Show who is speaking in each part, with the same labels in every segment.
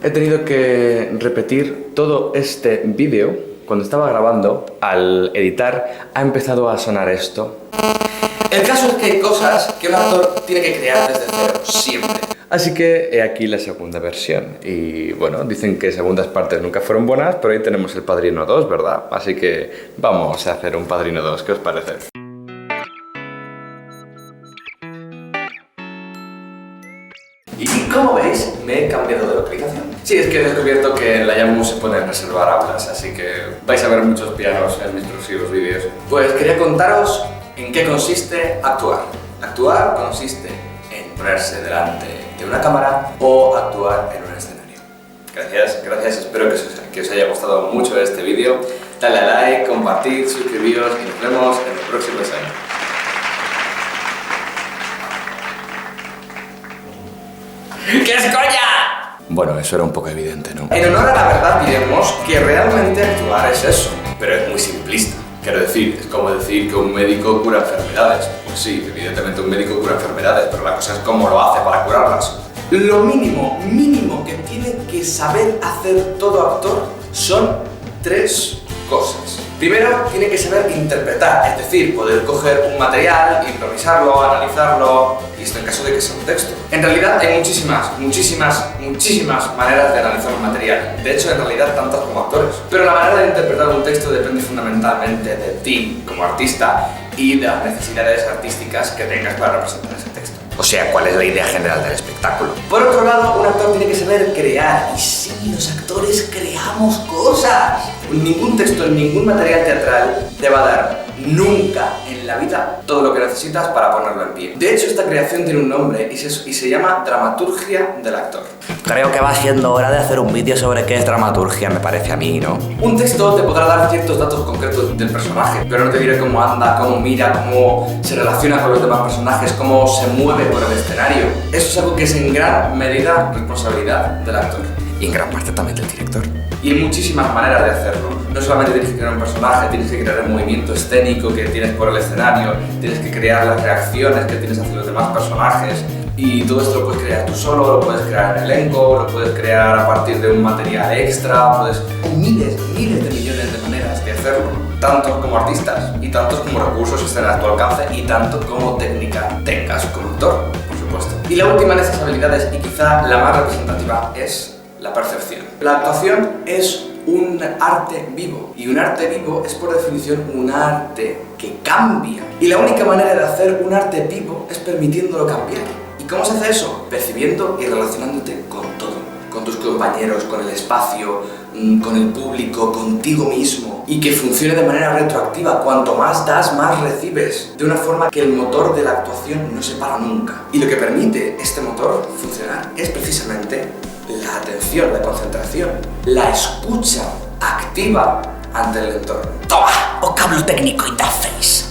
Speaker 1: He tenido que repetir todo este vídeo. Cuando estaba grabando, al editar, ha empezado a sonar esto. El caso es que hay cosas que un actor tiene que crear desde cero, siempre. Así que he aquí la segunda versión. Y bueno, dicen que segundas partes nunca fueron buenas, pero ahí tenemos El Padrino 2, ¿verdad? Así que vamos a hacer un Padrino 2, ¿qué os parece? Y como veis, me he cambiado de localización. Sí, es que he descubierto que en la Yamu se pueden reservar aulas, así que vais a ver muchos pianos en mis próximos vídeos. Pues quería contaros en qué consiste actuar. Actuar consiste en ponerse delante de una cámara o actuar en un escenario. Gracias, espero que os haya gustado mucho este vídeo. Dale a like, compartid, suscribíos y nos vemos en el próximo ensayo. ¡Qué es coña! Bueno, eso era un poco evidente, ¿no? En honor a la verdad diremos que realmente actuar es eso, pero es muy simplista. Quiero decir, es como decir que un médico cura enfermedades. Pues sí, evidentemente un médico cura enfermedades, pero la cosa es cómo lo hace para curarlas. Lo mínimo que tiene que saber hacer todo actor son 3 cosas. Primero, tiene que saber interpretar, es decir, poder coger un material, improvisarlo, analizarlo, y esto en caso de que sea un texto. En realidad hay muchísimas maneras de analizar un material. De hecho, en realidad tantas como actores. Pero la manera de interpretar un texto depende fundamentalmente de ti como artista y de las necesidades artísticas que tengas para representar ese texto. O sea, ¿cuál es la idea general del espectáculo? Por otro lado, un actor tiene que saber crear. Y sí, los actores creamos cosas. Ningún texto, ningún material teatral te va a dar nunca en la vida todo lo que necesitas para ponerlo en pie. De hecho, esta creación tiene un nombre y se llama dramaturgia del actor.
Speaker 2: Creo que va siendo hora de hacer un vídeo sobre qué es dramaturgia, me parece a mí, ¿no?
Speaker 1: Un texto te podrá dar ciertos datos concretos del personaje, pero no te diré cómo anda, cómo mira, cómo se relaciona con los demás personajes, cómo se mueve por el escenario. Eso es algo que es en gran medida responsabilidad del actor.
Speaker 2: Y en gran parte también del director.
Speaker 1: Y hay muchísimas maneras de hacerlo. No solamente tienes que crear un personaje, tienes que crear el movimiento escénico que tienes por el escenario, tienes que crear las reacciones que tienes hacia los demás personajes. Y todo esto lo puedes crear tú solo, lo puedes crear en elenco, lo puedes crear a partir de un material extra, hay miles de millones de maneras de hacerlo. Tantos como artistas, y tantos como recursos estén a tu alcance, y tanto como técnica tengas como actor, por supuesto. Y la última de estas habilidades, y quizá la más representativa, es la percepción. La actuación es un arte vivo, y un arte vivo es por definición un arte que cambia. Y la única manera de hacer un arte vivo es permitiéndolo cambiar. ¿Y cómo se hace eso? Percibiendo y relacionándote con todo, con tus compañeros, con el espacio, con el público, contigo mismo, y que funcione de manera retroactiva. Cuanto más das, más recibes, de una forma que el motor de la actuación no se para nunca. Y lo que permite este motor funcionar es precisamente la atención, la concentración, la escucha activa ante el entorno.
Speaker 2: ¡Toma! Vocablo técnico interface.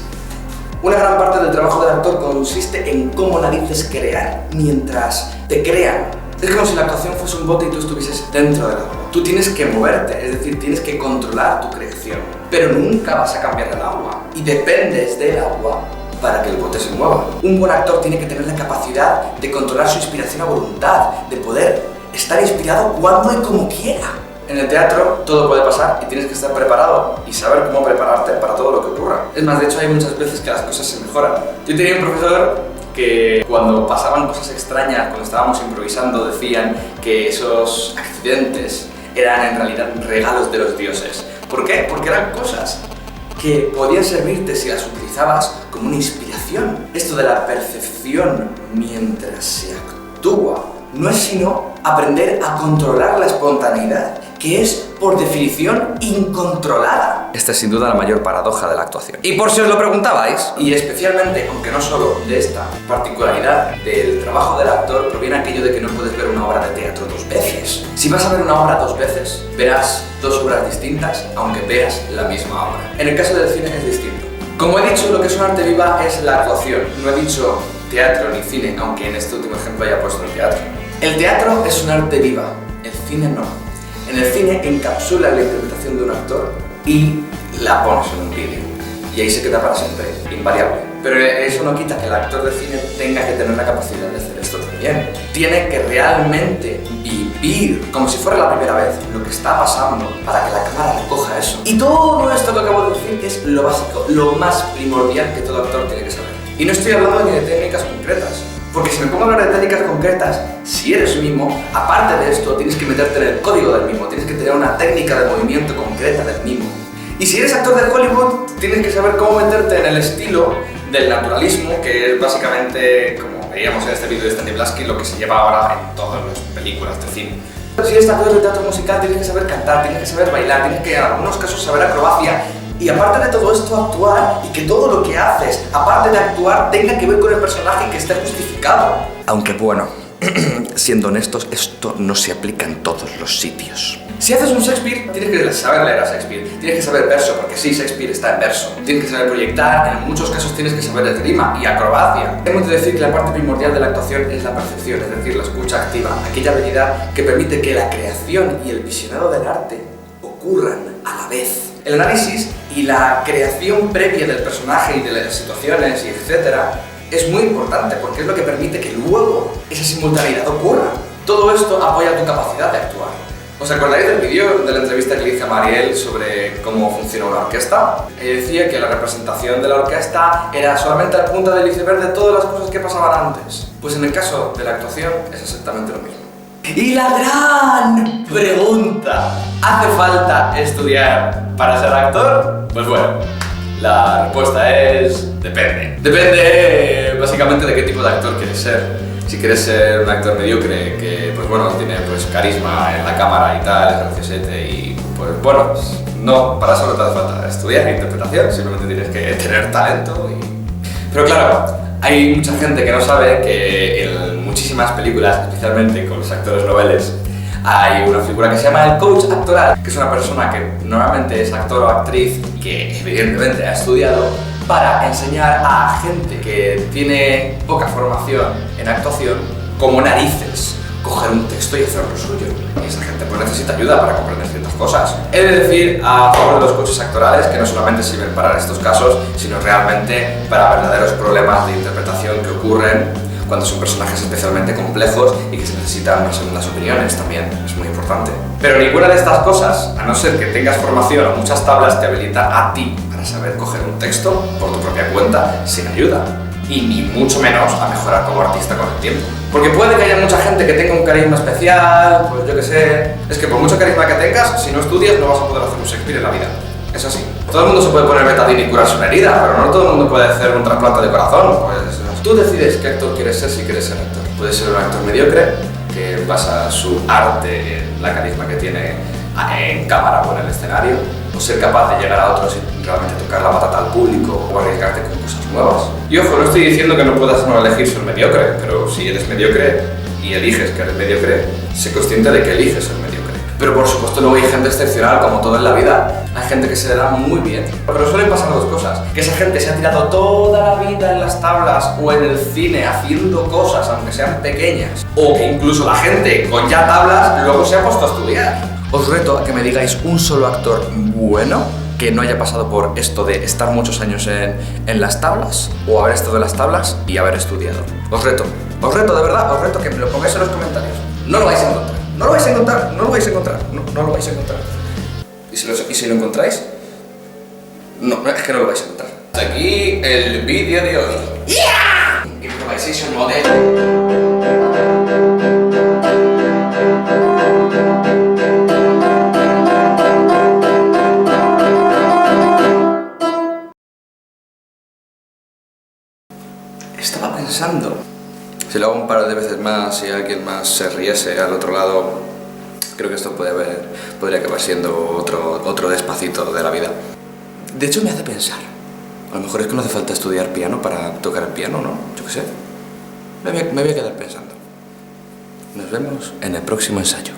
Speaker 1: Una gran parte del trabajo del actor consiste en cómo narices crear mientras te crean. Es como si la actuación fuese un bote y tú estuvieses dentro del agua. Tú tienes que moverte, es decir, tienes que controlar tu creación, pero nunca vas a cambiar el agua y dependes del agua para que el bote se mueva. Un buen actor tiene que tener la capacidad de controlar su inspiración a voluntad, de poder estar inspirado cuando y como quiera. En el teatro todo puede pasar y tienes que estar preparado y saber cómo prepararte para todo lo que ocurra. Es más, de hecho hay muchas veces que las cosas se mejoran. Yo tenía un profesor que cuando pasaban cosas extrañas, cuando estábamos improvisando, decían que esos accidentes eran en realidad regalos de los dioses. ¿Por qué? Porque eran cosas que podían servirte si las utilizabas como una inspiración. Esto de la percepción mientras se actúa no es sino aprender a controlar la espontaneidad, que es, por definición, incontrolada.
Speaker 2: Esta es sin duda la mayor paradoja de la actuación.
Speaker 1: Y por si os lo preguntabais, y especialmente, aunque no solo de esta particularidad del trabajo del actor, proviene aquello de que no puedes ver una obra de teatro 2 veces. Si vas a ver una obra 2 veces, verás 2 obras distintas, aunque veas la misma obra. En el caso del cine es distinto. Como he dicho, lo que es un arte viva es la actuación. No he dicho teatro ni cine, aunque en este último ejemplo haya puesto el teatro. El teatro es un arte viva, el cine no. En el cine encapsula la interpretación de un actor y la pones en un vídeo. Y ahí se queda para siempre, invariable. Pero eso no quita que el actor de cine tenga que tener la capacidad de hacer esto también. bien. Tiene que realmente vivir, como si fuera la primera vez, lo que está pasando para que la cámara recoja eso. Y todo esto que acabo de decir es lo básico, lo más primordial que todo actor tiene que saber. Y no estoy hablando ni de técnicas concretas. Porque si me pongo a hablar de técnicas concretas, si eres mimo, aparte de esto, tienes que meterte en el código del mimo, tienes que tener una técnica de movimiento concreta del mimo. Y si eres actor de Hollywood, tienes que saber cómo meterte en el estilo del naturalismo, que es básicamente, como veíamos en este vídeo de Stanislavski, lo que se lleva ahora en todas las películas de cine. Si eres actor de teatro musical, tienes que saber cantar, tienes que saber bailar, tienes que en algunos casos saber acrobacia. Y aparte de todo esto, actuar, y que todo lo que haces, aparte de actuar, tenga que ver con el personaje y que esté justificado.
Speaker 2: Aunque bueno, siendo honestos, esto no se aplica en todos los sitios.
Speaker 1: Si haces un Shakespeare, tienes que saber leer a Shakespeare, tienes que saber verso, porque sí, Shakespeare está en verso. Tienes que saber proyectar, en muchos casos tienes que saber esgrima y acrobacia. Hemos de decir que la parte primordial de la actuación es la percepción, es decir, la escucha activa, aquella habilidad que permite que la creación y el visionado del arte ocurran a la vez. El análisis y la creación previa del personaje y de las situaciones y etcétera es muy importante porque es lo que permite que luego esa simultaneidad ocurra. Todo esto apoya tu capacidad de actuar. ¿Os acordáis del vídeo de la entrevista que le hice a Mariel sobre cómo funciona una orquesta? Ella decía que la representación de la orquesta era solamente el punta del iceberg de todas las cosas que pasaban antes. Pues en el caso de la actuación es exactamente lo mismo. Y la gran pregunta, ¿hace falta estudiar para ser actor? Pues bueno, la respuesta es depende. Depende básicamente de qué tipo de actor quieres ser. Si quieres ser un actor mediocre que, pues bueno, tiene pues carisma en la cámara y tal, es graciosete y pues bueno, no, para eso no te hace falta estudiar interpretación, simplemente tienes que tener talento y... Pero claro, hay mucha gente que no sabe que en muchísimas películas, especialmente con los actores noveles, hay una figura que se llama el coach actoral, que es una persona que normalmente es actor o actriz que evidentemente ha estudiado para enseñar a gente que tiene poca formación en actuación como narices coger un texto y hacerlo suyo. Y esa gente pues necesita ayuda para comprender ciertas cosas. He de decir a favor de los coaches actorales que no solamente sirven para estos casos, sino realmente para verdaderos problemas de interpretación que ocurren cuando son personajes especialmente complejos y que se necesitan unas segundas opiniones también, es muy importante. Pero ninguna de estas cosas, a no ser que tengas formación o muchas tablas, te habilita a ti para saber coger un texto por tu propia cuenta sin ayuda. Y ni mucho menos a mejorar como artista con el tiempo. Porque puede que haya mucha gente que tenga un carisma especial, pues yo qué sé... Es que por mucho carisma que tengas, si no estudias no vas a poder hacer un Shakespeare en la vida. Es así. Todo el mundo se puede poner betadine y curarse una herida, pero no todo el mundo puede hacer un trasplante de corazón. Pues tú decides qué actor quieres ser si quieres ser actor. Puedes ser un actor mediocre, que basa su arte en la carisma que tiene en cámara o en el escenario, o ser capaz de llegar a otros y realmente tocar la patata al público o arriesgarte con cosas nuevas. Y ojo, no estoy diciendo que no puedas no elegir ser mediocre, pero si eres mediocre y eliges que eres mediocre, sé consciente de que eliges ser mediocre. Pero por supuesto luego hay gente excepcional, como todo en la vida. Hay gente que se le da muy bien. Pero suelen pasar dos cosas. Que esa gente se ha tirado toda la vida en las tablas o en el cine haciendo cosas, aunque sean pequeñas. O que incluso la gente con ya tablas luego se ha puesto a estudiar. Os reto a que me digáis un solo actor bueno que no haya pasado por esto de estar muchos años en las tablas o haber estado en las tablas y haber estudiado. Os reto de verdad, os reto que me lo pongáis en los comentarios. No lo vais a encontrar, no lo vais a encontrar, no lo vais a encontrar, no lo vais a encontrar. ¿Y si lo encontráis? No, es que no lo vais a encontrar. Hasta aquí el vídeo de hoy. ¡Yeah! Improvisation model. Estaba pensando, si lo hago un par de veces más y alguien más se riese al otro lado, creo que esto podría acabar siendo otro despacito de la vida. De hecho me hace pensar, a lo mejor es que no hace falta estudiar piano para tocar el piano, ¿no? Yo qué sé. Me voy a quedar pensando. Nos vemos en el próximo ensayo.